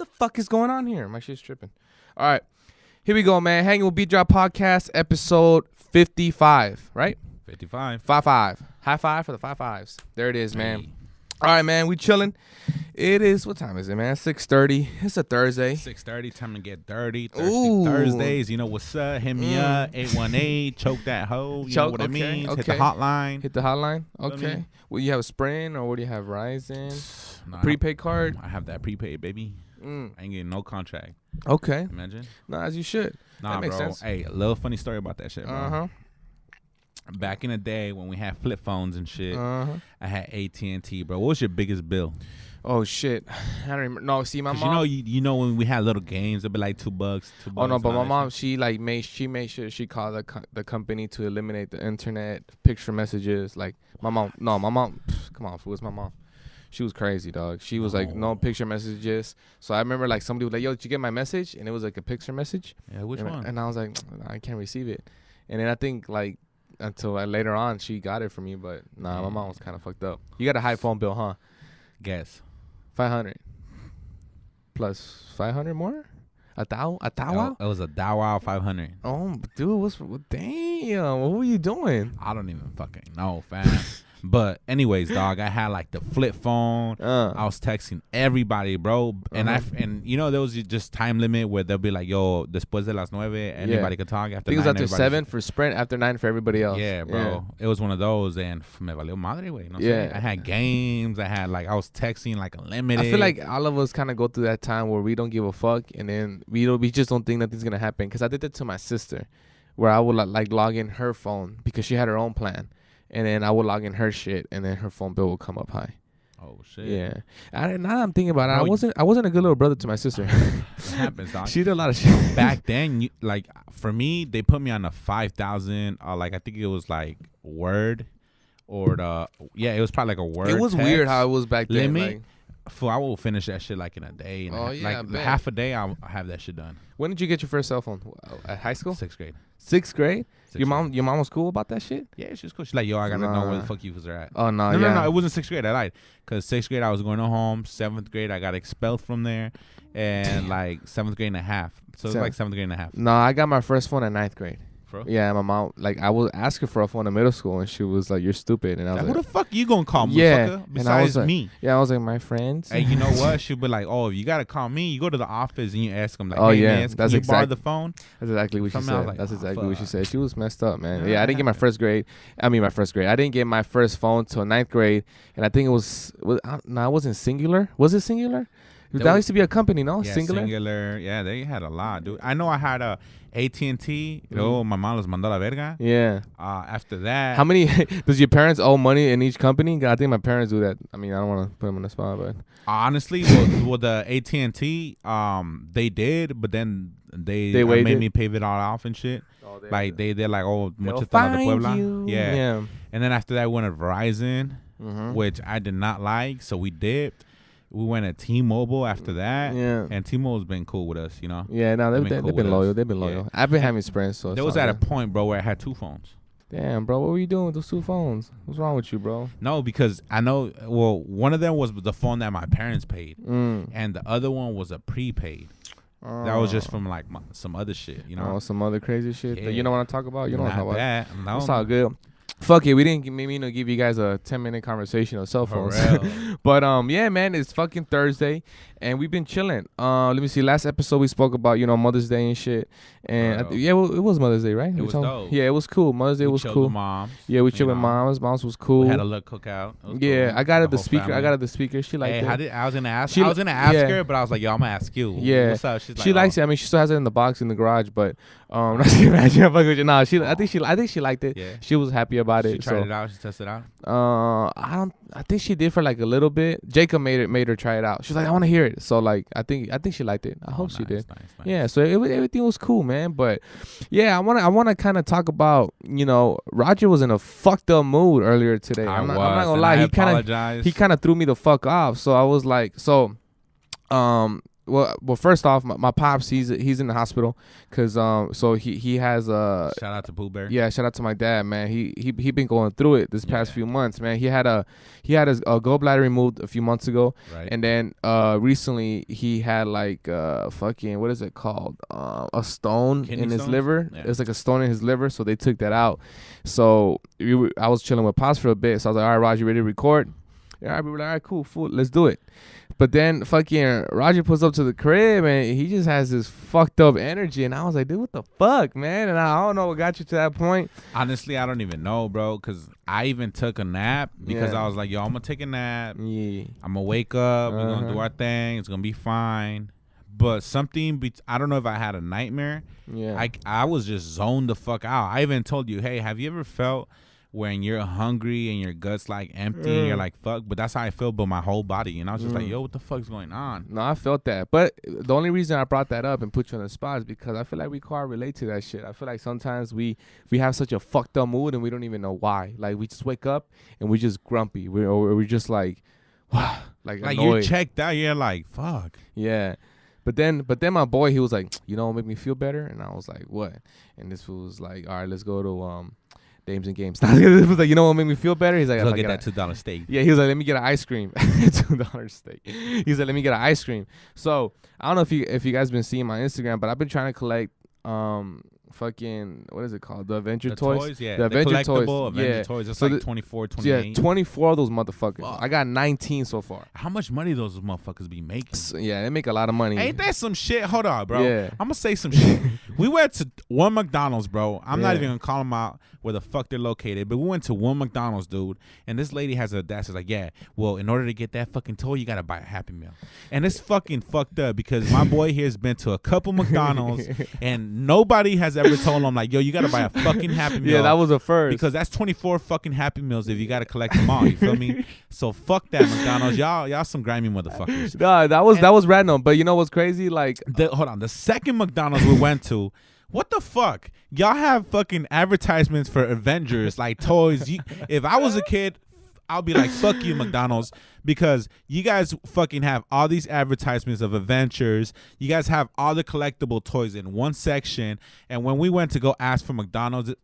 the fuck is going on here? My shit's tripping. All right. Here we go, man. Hanging with Beatdrop podcast, episode 55, right? 55. 55. High five for the 55s. There it is, man. Hey. All right, man. We chilling. It is, what time is it, man? 6:30. It's a Thursday. 6:30, time to get dirty. Ooh. Thursdays, you know what's up? Hit me up. 818, choke that hoe. You know what it means. okay. Hit the hotline. Hit the hotline? What I Okay. mean? Well, you have a Sprint or what do you have? Verizon? No, Prepaid card? I have that prepaid, baby. I ain't getting no contract. Okay. Imagine. No, as you should. Nah, that makes bro. sense. Hey, a little funny story about that shit, bro. Uh-huh. Back in the day when we had flip phones and shit, Uh-huh. I had AT&T, bro. What was your biggest bill? Oh, shit. I don't remember. No, see, my 'Cause mom. you know when we had little games, it'd be like $2. Oh no, but and all my that mom, shit. she made sure she called the company to eliminate the internet picture messages. Like my mom, come on, fool, it's my mom. She was crazy, dog. She was like, no picture messages. So I remember like somebody was like, yo, did you get my message? And it was like a picture message. Yeah, which one? And I was like, I can't receive it. And then I think like until later on she got it for me, but nah, my mom was kind of fucked up. You got a high phone bill, huh? Guess. 500 plus 500 more. A thou? It was a Dow 500. Oh, dude, damn, what were you doing? I don't even fucking know, fam. But anyways, dog, I had like the flip phone. I was texting everybody, bro. And and you know there was just time limit where they'll be like, yo, después de las 9, anybody could talk. After I think it was 9, after 7 for Sprint, after 9 for everybody else. Yeah, bro. It was one of those, and me valió madre, güey. No Yeah. sé. I had games. I was texting like unlimited. I feel like all of us kind of go through that time where we don't give a fuck, and then we just don't think nothing's gonna happen. Cause I did that to my sister, where I would like log in her phone because she had her own plan. And then I would log in her shit, and then her phone bill would come up high. Oh shit. Yeah. Now I'm thinking about it. Bro, I wasn't a good little brother to my sister. It happens, dog. She did a lot of shit. Back then, like for me, they put me on a 5,000. Like I think it was like Word, or it was probably like a Word. It was text weird how it was back then. limit. Like, I will finish that shit like in a day. And I bet. half a day, I'll have that shit done. when did you get your first cell phone? At high school? 6th grade. 6th grade? Sixth Your grade. mom was cool about that shit? Yeah, she's cool. She's like, yo, I gotta know where Nah. the fuck you was at. Oh no, No, it wasn't 6th grade. I lied. Cause 6th grade I was going to home. 7th grade I got expelled from there, and like 7th grade and a half. So it was like 7th grade and a half. No, I got my first phone at 9th grade. Bro. Yeah, my mom, like, I was asking for a phone in middle school, and she was like, "You're stupid," and I was Like, like, who the fuck you gonna call, Yeah, motherfucker? and I was Besides like- me. "Yeah," I was like, "My friends." Hey, you know what? She'll be like, oh, if you gotta call me, you go to the office and you ask them like, Oh, hey, yeah, man, can that's you borrow exact- the phone? That's exactly what she Something I was said. like, That's oh, exactly what she fuck. said. She was messed up, man. Yeah, Yeah, I didn't get my first grade. I didn't get my first phone till 9th grade, and I think it was no, it wasn't Singular. Was it Singular? That used to be a company, no? Yeah, Singular. Yeah, they had a lot, dude. I know I had a AT&T. My mom los mandó a la verga. Yeah. After that, How many does your parents owe money in each company? I think my parents do that. I mean, I don't want to put them on the spot, but honestly, with the AT&T, they did, but then they made waited? me pay it all off and shit. Like they're like, oh, They'll mucho de find Puebla. you. Yeah. And then after that, we went to Verizon, Mhm. which I did not like, so we dipped. We went at T-Mobile after that, Yeah. and T-Mobile's been cool with us, you know. Yeah, no, they've cool been with loyal. us. They've been Yeah. loyal. I've been having Sprint, so There was at a point, bro, where I had 2 phones. Damn, bro, what were you doing with those 2 phones? What's wrong with you, bro? No, because I know. Well, one of them was the phone that my parents paid, Mm. and the other one was a prepaid. That was just from like some other shit, you know. Oh, some other crazy shit. Yeah. That you don't want to talk about? You don't want to Not talk about? that. No. It's all good. Fuck it, we didn't give you guys a 10-minute conversation on cell For phones. real. But yeah, man, it's fucking Thursday, and we've been chilling. Let me see. Last episode we spoke about Mother's Day and shit, and Bro. it was Mother's Day, right? It was dope. Yeah, it was cool. Mother's Day We was chilled cool. with moms. Yeah, we you chilled with know. moms. Moms was cool. We had a little cookout. It was Yeah, cool. I got her the whole speaker. family. I got her the speaker. She liked Hey, it. I was gonna ask. She- I was gonna ask yeah. her, but I was like, yo, I'm gonna ask you. Yeah. What's up? She's like, She likes it. I mean, she still has it in the box in the garage, but not to imagine. Nah, I think she liked it. Yeah. She was happy about She it. tried So it out. She tested it out. I think she did for like a little bit. Jacob made her try it out. She's like, I want to hear it. So like, I think she liked it. I hope she did. Nice. Yeah. So everything was cool, man. But yeah, I wanna kind of talk about Roger was in a fucked up mood earlier today. I'm not gonna lie. He kind of threw me the fuck off. So I was like, well, first off, my pops, he's in the hospital because so he has shout out to Pooh Bear. Yeah, shout out to my dad, man. He been going through it this past few months, man. He had a gallbladder removed a few months ago, right. And then recently he had like fucking, what is it called, a stone in his liver. Yeah. It's like a stone in his liver, so they took that out. So I was chilling with pops for a bit, so I was like, all right, Roger, ready to record? Yeah, we were like, all right, cool, fool, let's do it. But then fucking Roger pulls up to the crib and he just has this fucked up energy. And I was like, dude, what the fuck, man? And I don't know what got you to that point. Honestly, I don't even know, bro, because I even took a nap because I was like, yo, I'm going to take a nap. Yeah. I'm going to wake up. We're going to do our thing. It's going to be fine. But I don't know if I had a nightmare. Yeah. I was just zoned the fuck out. I even told you, hey, have you ever felt when you're hungry and your gut's like empty and you're like, fuck, but that's how I feel about my whole body. And I was just like, yo, what the fuck's going on? No, I felt that. But the only reason I brought that up and put you on the spot is because I feel like we can't relate to that shit. I feel like sometimes we have such a fucked up mood and we don't even know why. Like we just wake up and we're just grumpy. We're just like, wow, like annoyed. You're checked out. You're like, fuck. Yeah. But then my boy, he was like, you know what make me feel better? And I was like, what? And this was like, all right, let's go to Dames and Games. It was like, you know what made me feel better? He's like, go get that $2 steak. Yeah, he was like, let me get an ice cream. $2 steak. He's like, let me get an ice cream. So I don't know if you guys been seeing my Instagram, but I've been trying to collect fucking, what is it called? The Avenger toys. Yeah, the Avenger toys. Avenger toys. That's so like 24, 28. Yeah, 24 of those motherfuckers. Fuck. I got 19 so far. How much money those motherfuckers be making? So, yeah, they make a lot of money. Ain't that some shit? Hold on, bro. Yeah. I'm gonna say some shit. We went to one McDonald's, bro. I'm not even gonna call them out where the fuck they're located, but we went to one McDonald's, dude, and this lady has a dash is like, yeah, well, in order to get that fucking toy, you gotta buy a Happy Meal. And it's fucking fucked up because my boy here has been to a couple McDonald's and nobody has ever told him like, yo, you gotta buy a fucking Happy Meal. Yeah, that was a first. Because that's 24 fucking Happy Meals if you gotta collect them all. You feel me? So fuck that McDonald's. Y'all some grimy motherfuckers. Nah, that was random. But you know what's crazy? Like, hold on. The second McDonald's we went to, what the fuck? Y'all have fucking advertisements for Avengers, like toys. If I was a kid, I'll be like, fuck you, McDonald's, because you guys fucking have all these advertisements of Avengers. You guys have all the collectible toys in one section. And when we went to go ask for McDonald's,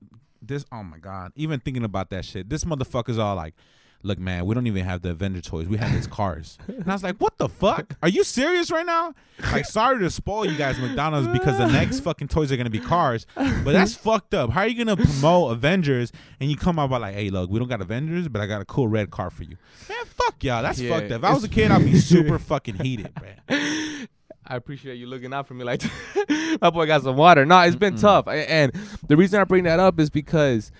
oh my God, even thinking about that shit, this motherfucker's all like, look, man, we don't even have the Avenger toys. We have these cars. And I was like, what the fuck? Are you serious right now? Like, sorry to spoil you guys, McDonald's, because the next fucking toys are going to be cars. But that's fucked up. How are you going to promote Avengers and you come out about like, hey, look, we don't got Avengers, but I got a cool red car for you. Man, fuck y'all. That's fucked up. If I was a kid, I'd be super fucking heated, man. I appreciate you looking out for me like my boy got some water. No, it's been tough. And the reason I bring that up is because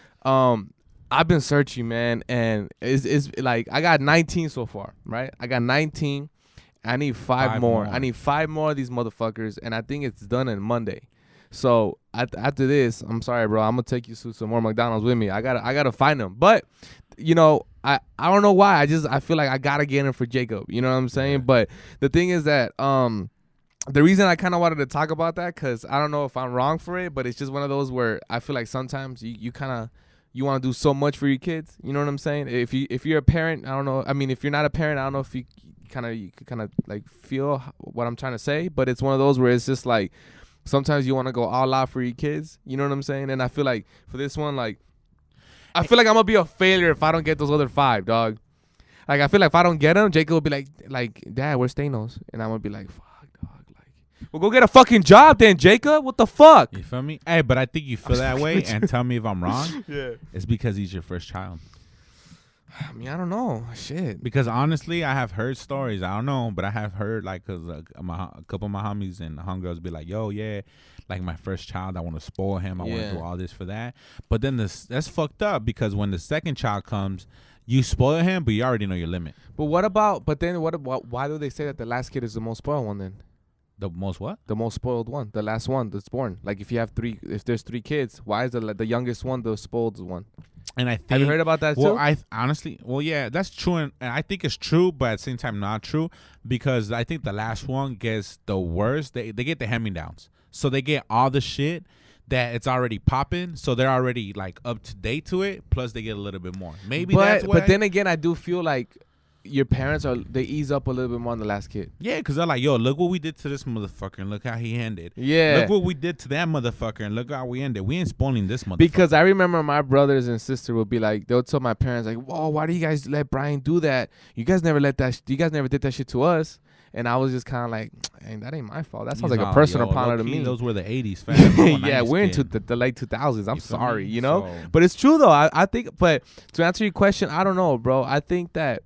I've been searching, man, and it's like I got 19 so far, right? I got 19. I need five more. I need 5 more of these motherfuckers, and I think it's done on Monday. So after this, I'm sorry, bro. I'm gonna take you to some more McDonald's with me. I gotta find them, but you know, I don't know why. I feel like I gotta get him for Jacob. You know what I'm saying? Yeah. But the thing is that the reason I kind of wanted to talk about that, because I don't know if I'm wrong for it, but it's just one of those where I feel like sometimes you kind of you want to do so much for your kids. You know what I'm saying? If you're a parent, I don't know. I mean, if you're not a parent, I don't know if you could kind of like feel what I'm trying to say. But it's one of those where it's just like sometimes you want to go all out for your kids. You know what I'm saying? And I feel like for this one, like I feel like I'm gonna be a failure if I don't get those other 5, dog. Like I feel like if I don't get them, Jacob will be like, Dad, where's Thanos? And I'm gonna be like, fuck. Well, go get a fucking job then, Jacob. What the fuck? You feel me? Hey, but I think you feel that way, and tell me if I'm wrong. Yeah. It's because he's your first child. I mean, I don't know. Shit. Because honestly, I have heard stories. I don't know, but I have heard, like, because a couple of my homies and homegirls be like, yo, yeah, like my first child, I want to spoil him. I want to do all this for that. But then that's fucked up because when the second child comes, you spoil him, but you already know your limit. But why do they say that the last kid is the most spoiled one then? The most what? The most spoiled one. The last one that's born. Like if there's 3 kids, why is the youngest one the spoiled one? And I think, have you heard about that too? Yeah, that's true, and I think it's true, but at the same time not true, because I think the last one gets the worst. They get the hand-me-downs, so they get all the shit that it's already popping, so they're already like up to date to it. Plus, they get a little bit more. Maybe that's why. But then again, I do feel like your parents they ease up a little bit more on the last kid. Yeah, because they're like, yo, look what we did to this motherfucker and look how he ended. Yeah. Look what we did to that motherfucker and look how we ended. We ain't spoiling this motherfucker. Because I remember my brothers and sister would be like, they'll tell my parents like, whoa, why do you guys let Brian do that? You guys never did that shit to us. And I was just kind of like, hey, that ain't my fault. That sounds like a personal problem to me. Those were the 80s, fam. Yeah, we're into the late 2000s. I'm sorry, you know? So, but it's true, though. I think, but to answer your question, I don't know, bro. I think that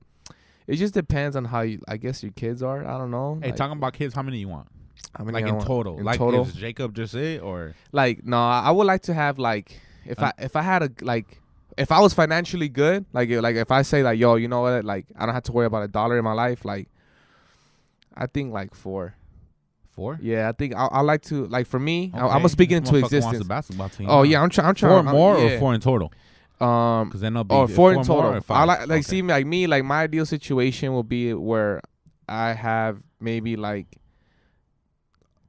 it just depends on how I guess your kids are. I don't know. Hey, like, talking about kids, how many you want? How many like in total? In like total? Is Jacob just it or? Like, no, I would like to have like, if I had a, like, if I was financially good, like if I say like, yo, you know what, like I don't have to worry about $1 in my life, like I think like 4. 4? Yeah, I think I like to, like, for me, Okay. I'm gonna speak it into existence. Wants a basketball team. Oh yeah, I'm trying. 4 more yeah. or 4 in total? Because then I'll be 4 in total. Or 5? I like okay. see like me, like my ideal situation will be where I have maybe like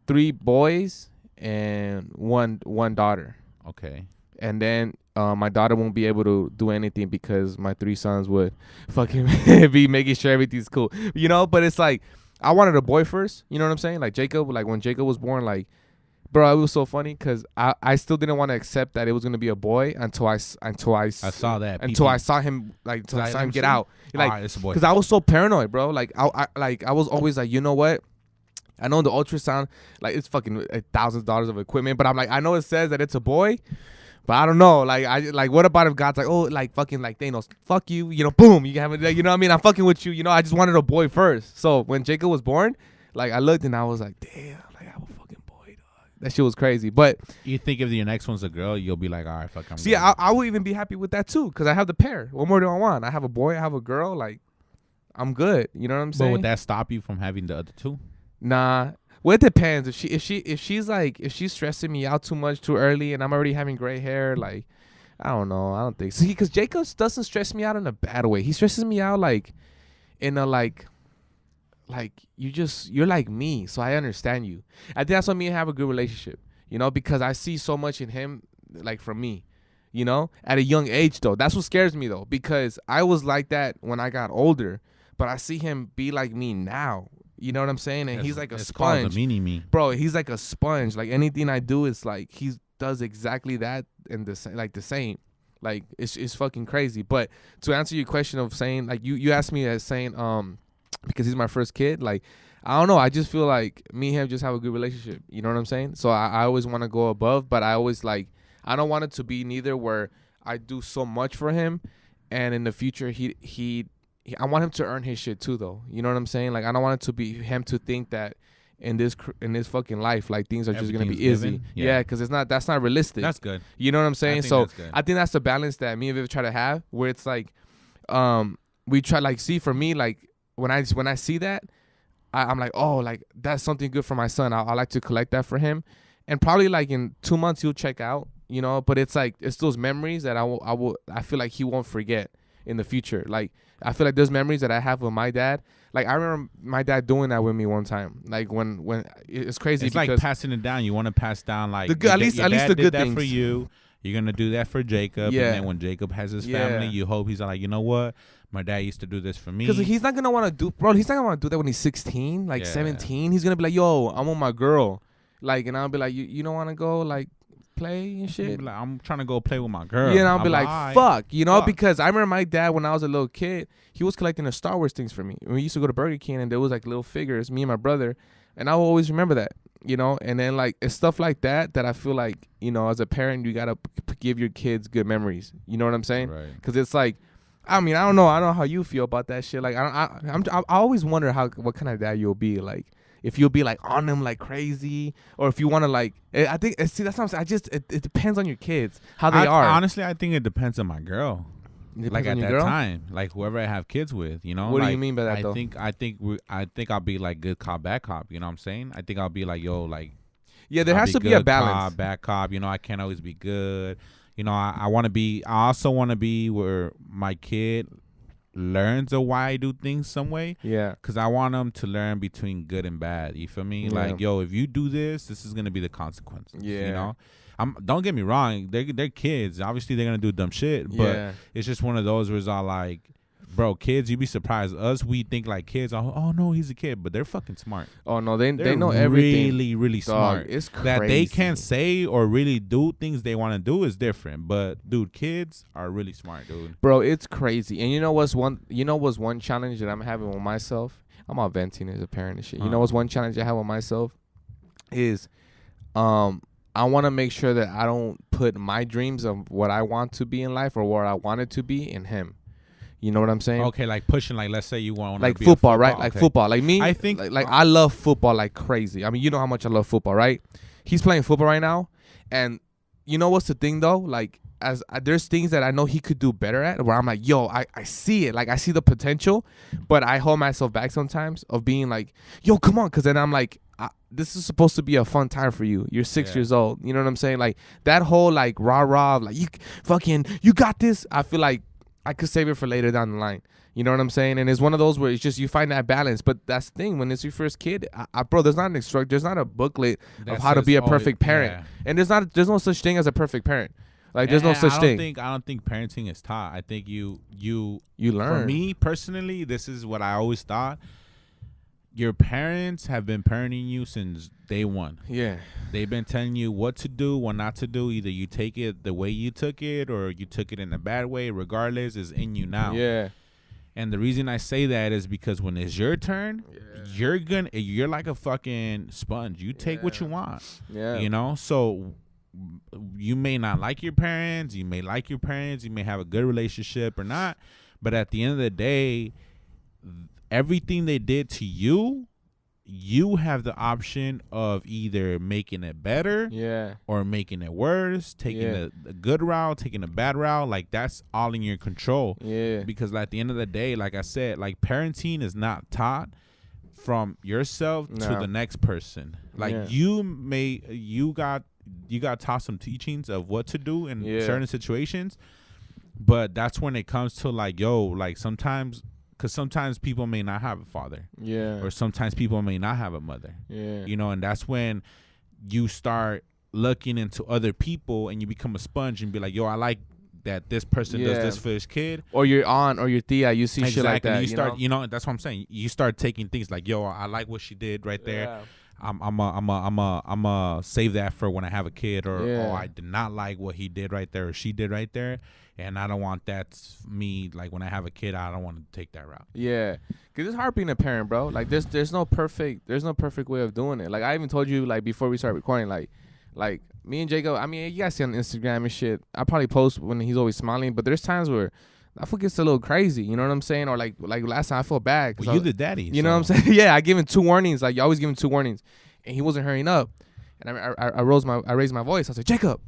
3 boys and one daughter. Okay. And then my daughter won't be able to do anything because my 3 sons would fucking be making sure everything's cool, you know. But it's like I wanted a boy first, you know what I'm saying? Like Jacob, like when Jacob was born, like, bro, it was so funny because I still didn't want to accept that it was gonna be a boy until I saw that until I saw him, like, until I saw him get out, like, it's a boy. because I was so paranoid, bro. Like I was always like, you know what? I know the ultrasound, like, it's fucking $1,000 of equipment, but I'm like, I know it says that it's a boy, but I don't know. Like, what about if God's like, oh, like, fucking, like, Thanos, fuck you, you know, boom, you have it, you know what I mean? I'm fucking with you, you know. I just wanted a boy first. So when Jacob was born, like, I looked and I was like, damn, like, I have a fucking boy, dog. That shit was crazy. But you think if your next one's a girl, you'll be like, all right, fuck, I'm see, I would even be happy with that too, because I have the pair. What more do I want? I have a boy, I have a girl, like, I'm good. You know what I'm saying? But would that stop you from having the other 2? Nah. Well, it depends. If she's stressing me out too much too early and I'm already having gray hair, like, I don't know. I don't think so. Because Jacob doesn't stress me out in a bad way. He stresses me out like in a like you're like me, so I understand you. I think that's why me and have a good relationship, you know, because I see so much in him, like, from me, you know, at a young age though. That's what scares me though, because I was like that when I got older, but I see him be like me now. You know what I'm saying? And he's like a sponge. It's mini me. Bro, he's like a sponge. Like, anything I do is like he does exactly that and the same. Like, it's fucking crazy. But to answer your question of saying, like, you asked me as saying because he's my first kid, like, I don't know, I just feel like me and him just have a good relationship. You know what I'm saying? So I always want to go above, but I always, like, I don't want it to be neither where I do so much for him and in the future I want him to earn his shit too, though. You know what I'm saying? Like, I don't want it to be him to think that in this fucking life, like, things are just gonna be easy. Yeah, because that's not realistic. That's good. You know what I'm saying? So I think that's the balance that me and Viv try to have, where it's like, we try, like, see, for me, like, when I see that, I'm like, oh, like, that's something good for my son. I like to collect that for him, and probably like in 2 months he'll check out, you know. But it's like, it's those memories that I feel like he won't forget in the future. Like, I feel like there's memories that I have with my dad. Like, I remember my dad doing that with me one time. Like, when it's crazy. It's like passing it down. You want to pass down, like, the good, at least the good things. For you, you're gonna do that for Jacob. Yeah. And then when Jacob has his family, you hope he's like, you know what, my dad used to do this for me. Because he's not gonna want to do, bro. He's not gonna want to do that when he's 16, like 17. He's gonna be like, yo, I'm with my girl, like, and I'll be like, you don't want to go, like, play and shit? Like, I'm trying to go play with my girl. Yeah, and I'll be like, fuck, you know, because I remember my dad, when I was a little kid, he was collecting the Star Wars things for me. We used to go to Burger King and there was like little figures, me and my brother, and I will always remember that, you know. And then, like, it's stuff like that I feel like, you know, as a parent, you gotta give your kids good memories. You know what I'm saying? Right. Because it's like, I mean, I don't know how you feel about that shit. Like, I always wonder what kind of dad you'll be, like, if you'll be like on them like crazy, or if you want to, like, I think, see, that's what I'm saying. It depends on your kids, how they are. Honestly, I think it depends on my girl. Like, at that girl? time, like, whoever I have kids with, you know. What like, do you mean by that, though? I think I'll be like good cop, bad cop. You know what I'm saying? I think I'll be like, yo, like, yeah, there has to be a balance. Cop, bad cop. You know, I can't always be good. You know, I want to be. I also want to be where my kid learns of why I do things some way. Yeah. Because I want them to learn between good and bad. You feel me? Yeah. Like, yo, if you do this is going to be the consequences. Yeah. You know? Don't get me wrong. They're kids. Obviously, they're going to do dumb shit. But it's just one of those where it's all like, Bro, kids, you'd be surprised. Us, we think like kids. Oh no, he's a kid, but they're fucking smart. Oh no, they know They're everything. Really Dog, smart. it's crazy. That they can't say or really do things they want to do is different. But dude, kids are really smart, dude. Bro, it's crazy. And you know what's one challenge that I'm having with myself? I'm all venting as a parent and shit. You know what's one challenge I have with myself is I want to make sure that I don't put my dreams of what I want to be in life or what I want it to be in him. You know what I'm saying? Okay, like pushing, like let's say you want like to be football, a right? okay. Like football. Like me, I think like I love football like crazy. I mean, you know how much I love football, right? He's playing football right now, and you know what's the thing though? Like there's things that I know he could do better at where I'm like, yo, I see it. Like I see the potential, but I hold myself back sometimes of being like, yo, come on. Cause then I'm like, this is supposed to be a fun time for you. You're 6 years old. You know what I'm saying? Like that whole like rah, like you got this. I feel like I could save it for later down the line. You know what I'm saying? And it's one of those where it's just you find that balance. But that's the thing. When it's your first kid, bro, there's not an there's not a booklet of how to be a perfect parent. Yeah. And there's no such thing as a perfect parent. Like there's no such thing. I don't think parenting is taught. I think you learn. For me personally, this is what I always thought. Your parents have been parenting you since day one. Yeah. They've been telling you what to do, what not to do. Either you take it the way you took it or you took it in a bad way. Regardless, is in you now. Yeah. And the reason I say that is because when it's your turn, you're like a fucking sponge. You take what you want. Yeah. You know? So you may not like your parents, you may like your parents, you may have a good relationship or not, but at the end of the day, everything they did to you, you have the option of either making it better or making it worse, taking the good route, taking the bad route. Like that's all in your control. Yeah. Because at the end of the day, like I said, like parenting is not taught from yourself to the next person. Like you got taught some teachings of what to do in certain situations, but that's when it comes to like, yo, like sometimes, because sometimes people may not have a father, or sometimes people may not have a mother, you know, and that's when you start looking into other people and you become a sponge and be like, yo, I like that this person does this for his kid, or your aunt or your tia, you see shit like that. You start, you know, that's what I'm saying. You start taking things like, yo, I like what she did right there. I'm a save that for when I have a kid, or oh, I did not like what he did right there or she did right there, and I don't want that me, like when I have a kid, I don't want to take that route. Yeah, cause it's hard being a parent, bro. Like there's no perfect way of doing it. Like I even told you like before we start recording, like me and Jacob. I mean, you guys see on Instagram and shit. I probably post when he's always smiling, but there's times where I feel gets a little crazy, you know what I'm saying? Or like last time I feel bad. Well, you the daddy. You know what I'm saying? Yeah, I give him 2 warnings. Like you always give him 2 warnings, and he wasn't hurrying up. And I raised my voice. I was like, Jacob,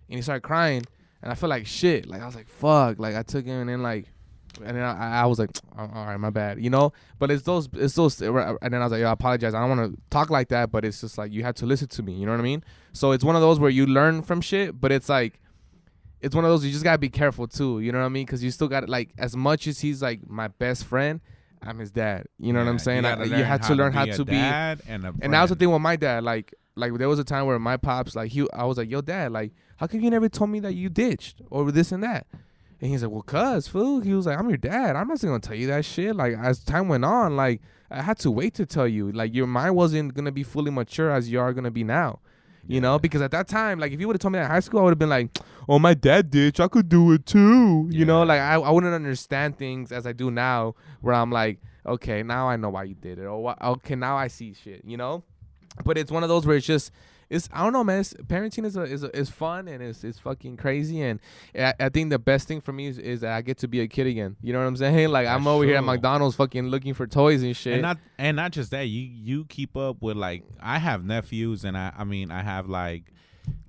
and he started crying, and I felt like shit. Like I was like, fuck. Like I took him, and then I was like, all right, my bad, you know. But it's those, and then I was like, yo, I apologize. I don't want to talk like that, but it's just like you have to listen to me. You know what I mean? So it's one of those where you learn from shit, but it's like. It's one of those you just gotta be careful too, you know what I mean? Because you still got like, as much as he's like my best friend, I'm his dad. You know what I'm saying? You have to learn how to be. And that was the thing with my dad. Like there was a time where my pops, like I was like, yo, dad, like how come you never told me that you ditched or this and that? And he's like, well, cuz fool. He was like, I'm your dad. I'm not gonna tell you that shit. Like as time went on, like I had to wait to tell you. Like your mind wasn't gonna be fully mature as you are gonna be now. You know, because at that time, like if you would have told me that in high school, I would have been like, oh, my dad ditched, I could do it too. You know, like I wouldn't understand things as I do now, where I'm like, okay, now I know why you did it, or okay, now I see shit, you know. But it's one of those where I don't know, man. Parenting is fun and it's fucking crazy, and I think the best thing for me is that I get to be a kid again. You know what I'm saying? Like I'm over here at McDonald's fucking looking for toys and shit. And not just that, you keep up with, like, I have nephews, and I mean I have like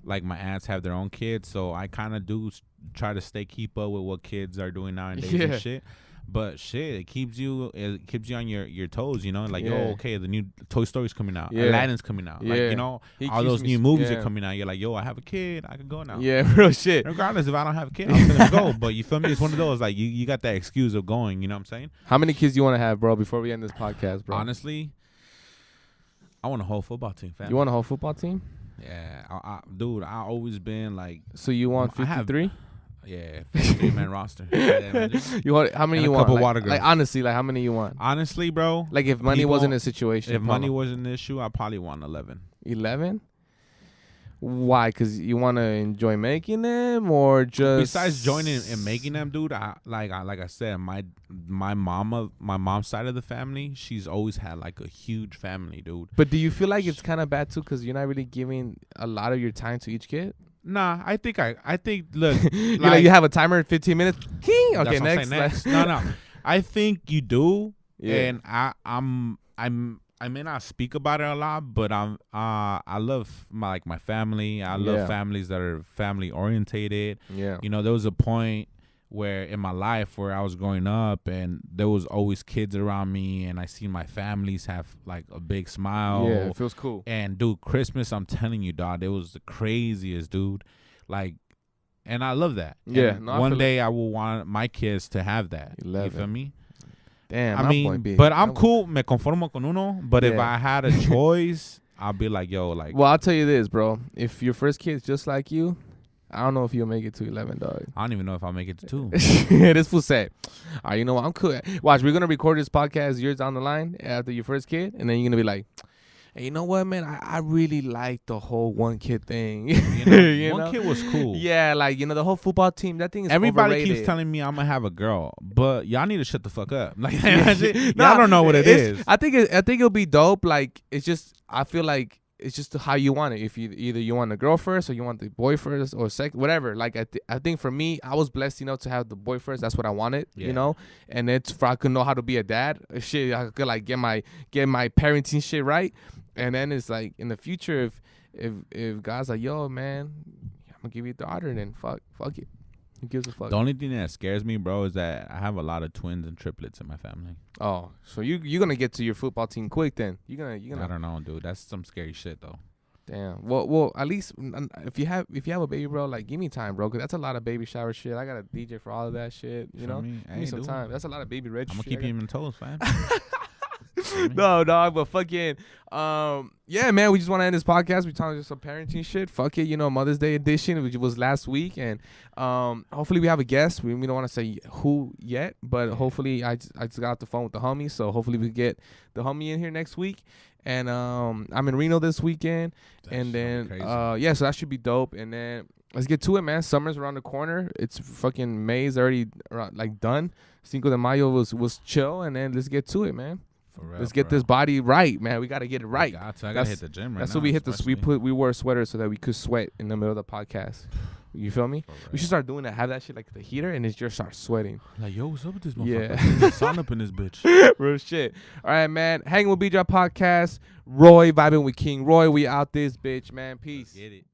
my aunts have their own kids, so I kind of do try to keep up with what kids are doing nowadays and shit. But shit, it keeps you on your toes, you know. Like, yo, okay, the new Toy Story's coming out, Aladdin's coming out, like, you know, all those new movies are coming out. You're like, yo, I have a kid, I can go now. Yeah, real shit. Regardless if I don't have a kid, I'm gonna go. But you feel me? It's one of those, like, you got that excuse of going. You know what I'm saying? How many kids do you want to have, bro? Before we end this podcast, bro. Honestly, I want a whole football team. Family. You want a whole football team? Yeah, dude. I always been like. So you want 53? Yeah, 3-man roster. Yeah, you want how many and you a want? couple Like, water girls. like honestly, like how many you want? Honestly, bro. Like if money wasn't a situation. If money wasn't an issue, I probably want 11. 11. Why? Because you want to enjoy making them, or just besides joining and making them, dude? Like I said, my mom's side of the family, she's always had like a huge family, dude. But do you feel like it's kind of bad too, because you're not really giving a lot of your time to each kid? Nah, I think look, like you have a timer, 15 minutes. King. Okay, next. No. I think you do, Yeah. and I may not speak about it a lot, but I love my family. I love families that are family orientated. Yeah. You know, there was a point where in my life where I was growing up and there was always kids around me and I seen my families have like a big smile. Yeah, it feels cool. And dude, Christmas, I'm telling you, dog, it was the craziest, dude. Like, and I love that. Yeah. No, one day I will want my kids to have that. 11. You feel me? Damn, I mean, but I'm cool. Me conformo con uno. But if I had a choice, I'll be like, yo, like. Well, I'll tell you this, bro. If your first kid's just like you, I don't know if you'll make it to 11, dog. I don't even know if I'll make it to 2. This fool said, all right, you know what? I'm cool. Watch, we're going to record this podcast years down the line after your first kid. And then you're going to be like, hey, you know what, man? I really like the whole one kid thing. One kid was cool. Yeah, like, the whole football team, that thing is everybody overrated. keeps telling me I'm going to have a girl, but y'all need to shut the fuck up. Like, y'all don't know what it is. I think it'll be dope. Like, it's just, I feel like it's just how you want it. If you either you want the girl first or you want the boy first or whatever. Like, I think for me, I was blessed, to have the boy first. That's what I wanted, and it's for I could know how to be a dad. Shit, I could like get my parenting shit right. And then it's like in the future, if God's like, yo, man, I'm gonna give you a daughter, then fuck it. Who gives a fuck? The only thing that scares me, bro, is that I have a lot of twins and triplets in my family. Oh, so you're gonna get to your football team quick then? You're gonna. I don't know, dude. That's some scary shit, though. Damn. Well, at least if you have a baby, bro, like give me time, bro, 'cause that's a lot of baby shower shit. I got a DJ for all of that shit. You know, give me some time. That's a lot of baby reg. I'm gonna keep you in toes, fam. No, dog, but fucking, yeah, man, we just want to end this podcast. We talking just some parenting shit. Fuck it, Mother's Day edition, which was last week, and hopefully we have a guest. We don't want to say who yet, but hopefully I just got off the phone with the homie, so hopefully we get the homie in here next week. And I'm in Reno this weekend, and then so that should be dope. And then let's get to it, man. Summer's around the corner. It's fucking May's already like done. Cinco de Mayo was chill, and then let's get to it, man. Let's get this body right, man. We gotta get it right. I gotta hit the gym right now. That's what we hit. We wore sweaters so that we could sweat in the middle of the podcast. You feel me? We should start doing that. Have that shit like the heater, and it just start sweating. Like, yo, what's up with this motherfucker? Yeah, sun up in this bitch. Real shit. All right, man. Hanging with Beatdrop podcast. Roy vibing with King Roy. We out this bitch, man. Peace. Get it.